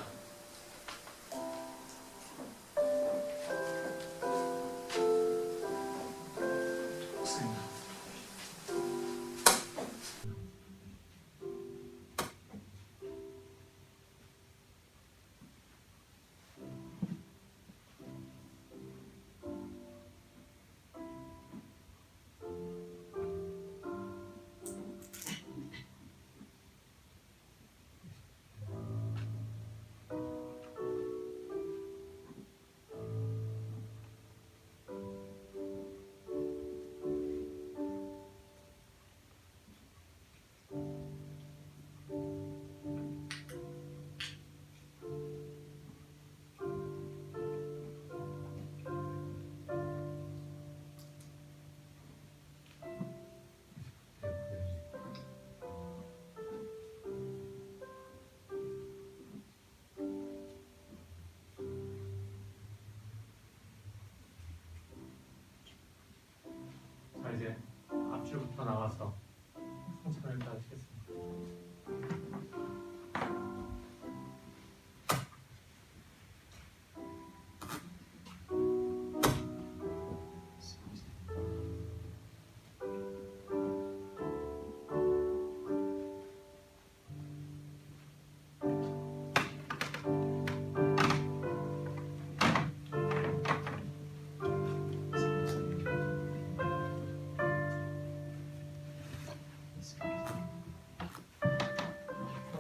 자, 이제 앞줄부터 나와서 성찬을 다하시겠습니다.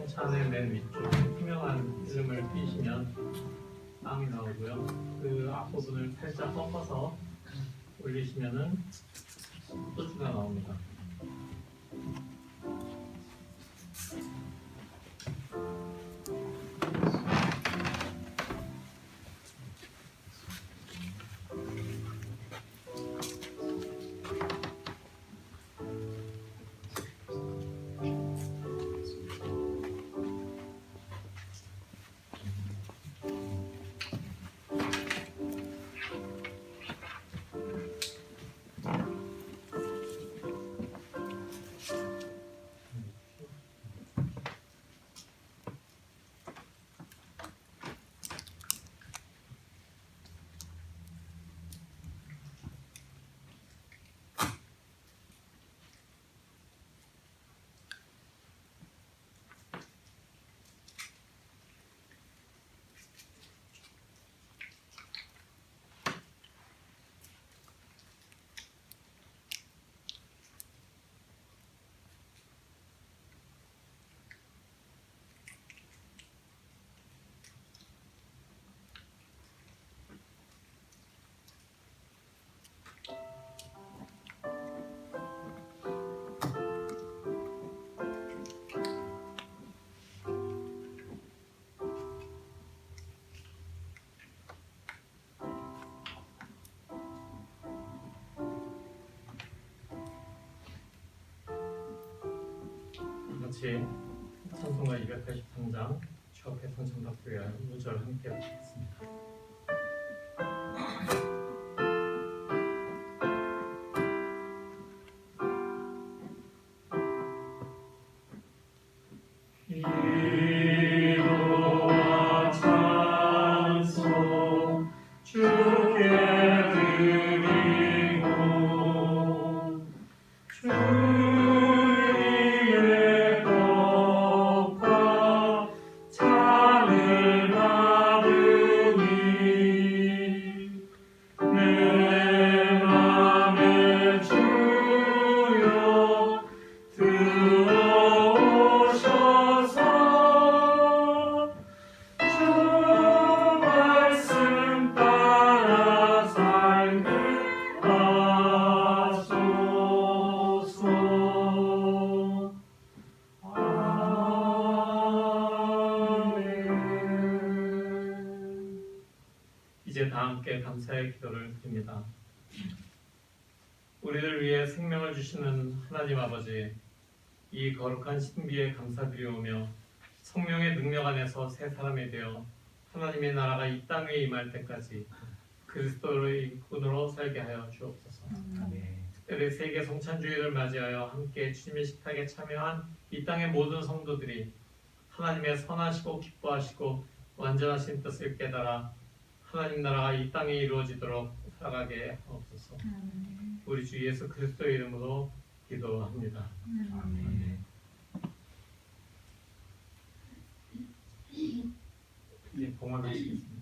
성찬의 맨 위쪽 투명한 이름을 띄시면 빵이 나오고요. 그 앞부분을 살짝 꺾어서 올리시면은 소주가 나옵니다. 같이 찬송가 283장 주 앞에 성찬받기 위하여 5절 함께 하겠습니다. 기도와 찬송 주께 드리고 주님의 법과 찬을 받으니 내 맘에 주여 들어오셔서 주 말씀 따라 살게 하소서. 아멘. 이제 다 함께 감사의 기도를 드립니다. 우리를 위해 생명을 주시는 하나님 아버지, 이 거룩한 신비에 감사드리오며 성령의 능력 안에서 새 사람이 되어 하나님의 나라가 이 땅에 임할 때까지 그리스도의 군으로 살게 하여 주옵소서. 특별히 세계 성찬주의를 맞이하여 함께 주님의 식탁에 참여한 이 땅의 모든 성도들이 하나님의 선하시고 기뻐하시고 완전하신 뜻을 깨달아 하나님 나라가 이 땅에 이루어지도록 살아가게 하옵소서. 우리 주 예수 그리스도의 이름으로 기도합니다. 아멘. 이제 봉헌하시겠습니다.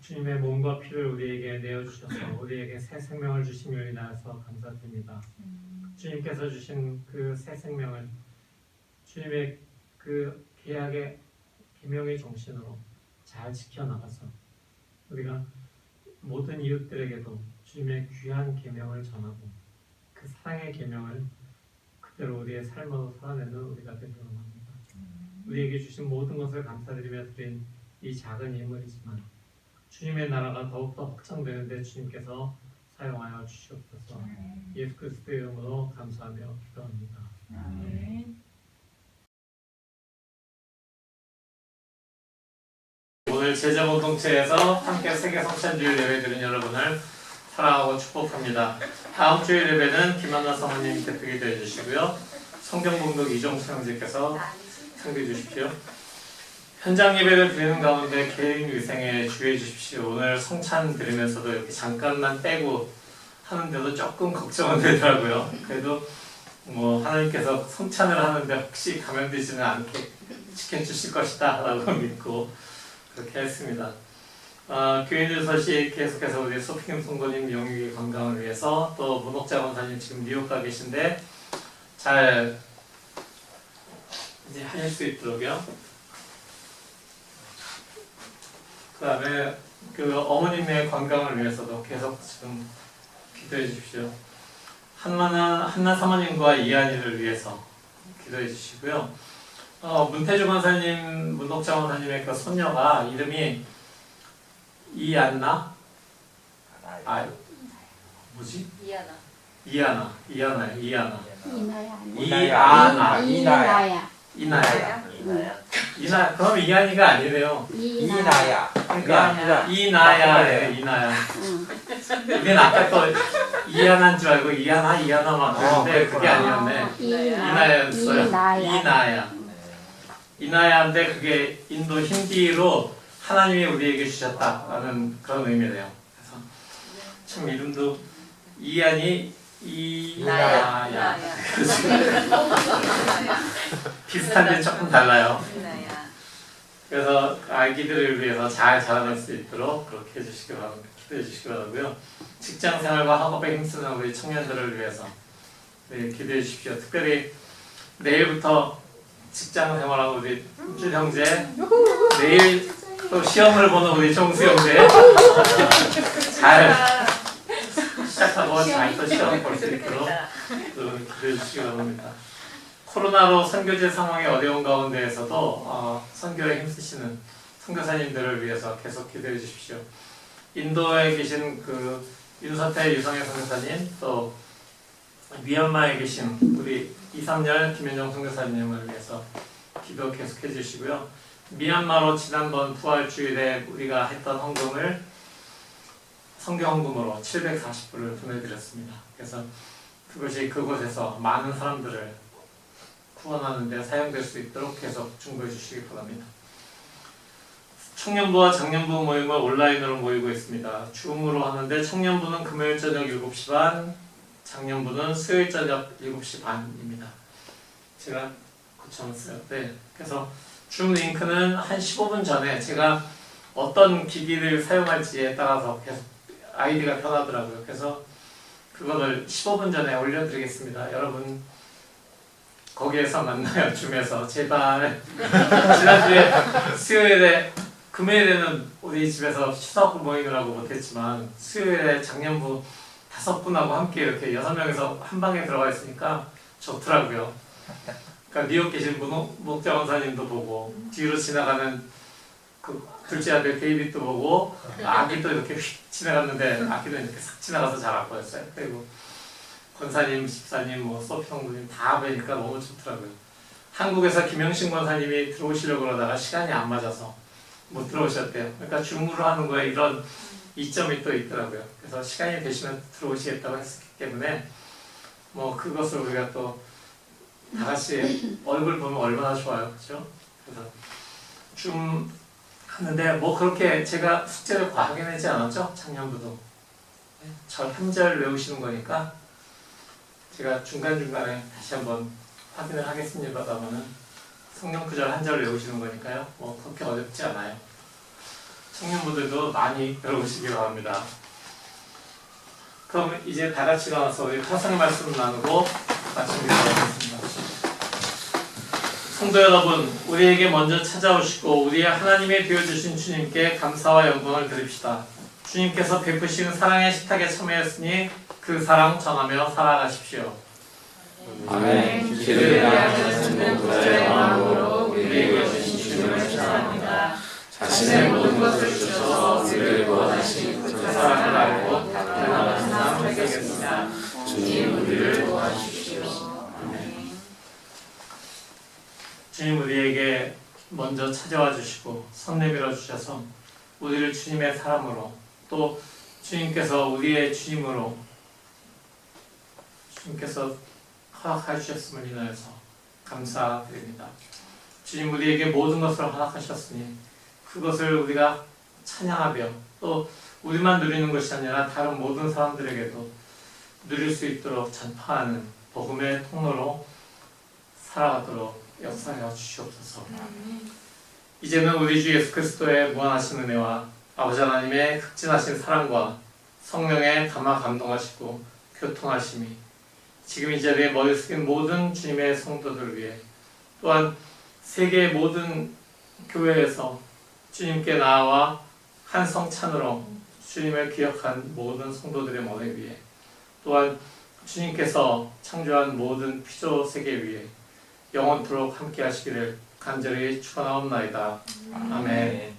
주님의 몸과 피를 우리에게 내어주셔서 우리에게 새 생명을 주심을 인하여서 감사드립니다. 주님께서 주신 그 새 생명을 주님의 그 계약의 계명의 정신으로 잘 지켜나가서 우리가 모든 이웃들에게도 주님의 귀한 계명을 전하고 그 사랑의 계명을 그대로 우리의 삶으로 살아내는 우리가 되기를 원합니다. 우리에게 주신 모든 것을 감사드리며 드린 이 작은 예물이지만 주님의 나라가 더욱더 확장되는데 주님께서 사용하여 주시옵소서. 예수 그리스도의 이름으로 감사하며 기도합니다. 아멘. 오늘 제자 공동체에서 함께 세계 성찬주일 예배 드린 여러분을 사랑하고 축복합니다. 다음 주일 예배는 김한나 사모님 대표 기도해 주시고요. 성경봉독 이종수 형제께서 상대해 주십시오. 현장 예배를 드리는 가운데 개인 위생에 주의해 주십시오. 오늘 성찬 드리면서도 이렇게 잠깐만 빼고 하는데도 조금 걱정은 되더라고요. 그래도 하나님께서 성찬을 하는데 혹시 감염되지는 않게 지켜주실 것이다 라고 믿고 그렇게 했습니다. 교인들 소식 계속해서 우리 소피김 성도님 영육의 건강을 위해서 또 문옥자 원사님 지금 뉴욕 가 계신데 잘 이제 하실 수 있도록요. 그 다음에 그 어머님의 건강을 위해서도 계속 지금 기도해 주십시오. 한나 사모님과 이한이를 위해서 기도해 주시고요. 문태주 권사님, 문덕자 권사님의 그 손녀가 이름이 이안나? 아 뭐지? 이하나. 이하나. 이나야. 이아나. 이나야. 이나야. 이나야. 이나 그럼 이한이가 아니래요. 이나야. 그러니까 이나야래요. 이나야. 응. 우리는 아까 또 이하나인 줄 알고 이하나 막 그랬는데 그게 아니었네. 이나야였어요. 이나야. 이나야인데 그게 인도 힌디로 하나님이 우리에게 주셨다라는 그런 의미래요. 그래서 참 이름도 이한이 이나야. 비슷한데 조금 달라요. 이나야. 그래서 아기들을 위해서 잘 자라날 수 있도록 그렇게 해주시기 바랍니다. 기도해 주시기 바라고요. 직장 생활과 학업에 힘쓰는 우리 청년들을 위해서 네, 기도해 주십시오. 특별히 내일부터 직장 생활하고 우리 줄 형제, 내일 또 시험을 보는 우리 종수 형제 잘 시작하고 잘 또 시험 볼 수 있도록 또 기도해 주시기 바랍니다. 코로나로 선교제 상황이 어려운 가운데에서도 선교에 힘쓰시는 선교사님들을 위해서 계속 기도해 주십시오. 인도에 계신 그 윤서태 유성애 선교사님, 또 미얀마에 계신 우리 이삼열 김현정 선교사님을 위해서 기도 계속해 주시고요. 미얀마로 지난번 부활주일에 우리가 했던 헌금을 선교 헌금으로 740불을 보내드렸습니다. 그래서 그것이 그곳에서 많은 사람들을 구원하는 데 사용될 수 있도록 계속 중보해 주시기 바랍니다. 청년부와 장년부 모임을 온라인으로 모이고 있습니다. 줌으로 하는데 청년부는 금요일 저녁 7시 반, 장년부는 수요일 저녁 7시 반입니다. 제가 고쳐놨어요. 네. 그래서 줌 링크는 한 15분 전에 제가 어떤 기기를 사용할지에 따라서 계속 아이디가 변하더라고요. 그래서 그거를 15분 전에 올려드리겠습니다. 여러분 거기에서 만나요. 줌에서 제발. 지난주에 수요일에 금요일에는 우리 집에서 추석 모이느라고 못했지만 수요일에 작년부 5분하고 함께 이렇게 6명이서 한 방에 들어가 있으니까 좋더라고요. 그러니까 뉴욕 계신 목자 원사님도 보고 뒤로 지나가는 그 둘째 아들 데이빗도 보고 아기도 이렇게 휙 지나갔는데 아기도 이렇게 싹 지나가서 잘 안 보였어요. 그리고 권사님, 집사님, 소피 성도님 다 뵈니까 너무 좋더라고요. 한국에서 김영신 권사님이 들어오시려고 그러다가 시간이 안 맞아서 못 들어오셨대요. 그러니까 줌으로 하는 거에 이런 이점이 또 있더라고요. 그래서 시간이 되시면 들어오시겠다고 했기 때문에 그것을 우리가 또 다 같이 얼굴 보면 얼마나 좋아요. 그렇죠? 그래서 줌 하는데 그렇게 제가 숙제를 과하게 내지 않았죠? 작년부도. 절 한 절 외우시는 거니까 제가 중간중간에 다시 한번 확인을 하겠습니다만은 성경 구절 한 절 외우시는 거니까요. 그렇게 어렵지 않아요. 청년부들도 많이 배우시기 바랍니다. 그럼 이제 다 같이 일어나서 우리 화상 말씀 나누고 마치도록 하겠습니다. 성도 여러분, 우리에게 먼저 찾아오시고 우리의 하나님이 되어주신 주님께 감사와 영광을 드립시다. 주님께서 베푸신 사랑의 식탁에 참여했으니 그 사랑 전하며 살아가십시오. 아멘. 기도에 대한 모두의 마음으로 우리에게 주신 주님을 찬양합니다. 자신의 모든 것을 주셔서 우리를 구원하신 그 사랑을 알고 변함없는 삶 살겠습니다. 주님 우리를 도와주십시오. 주님 우리에게 먼저 찾아와 주시고 손 내밀어 주셔서 우리를 주님의 사람으로 또 주님께서 우리의 주님으로 주님께서 허락해 주셨음을 인하여서 감사드립니다. 주님 우리에게 모든 것을 허락하셨으니 그것을 우리가 찬양하며 또 우리만 누리는 것이 아니라 다른 모든 사람들에게도 누릴 수 있도록 전파하는 복음의 통로로 살아가도록 역사하여 주시옵소서. 이제는 우리 주 예수 그리스도의 무한하신 은혜와 아버지 하나님의 극진하신 사랑과 성령의 감화 감동하시고 교통하심이 지금 이 자리에 머리 숙인 모든 주님의 성도들을 위해 또한 세계의 모든 교회에서 주님께 나아와 한 성찬으로 주님을 기억한 모든 성도들의 머리 위에 또한 주님께서 창조한 모든 피조 세계 위에 영원토록 함께 하시기를 간절히 축원하옵나이다. 아멘.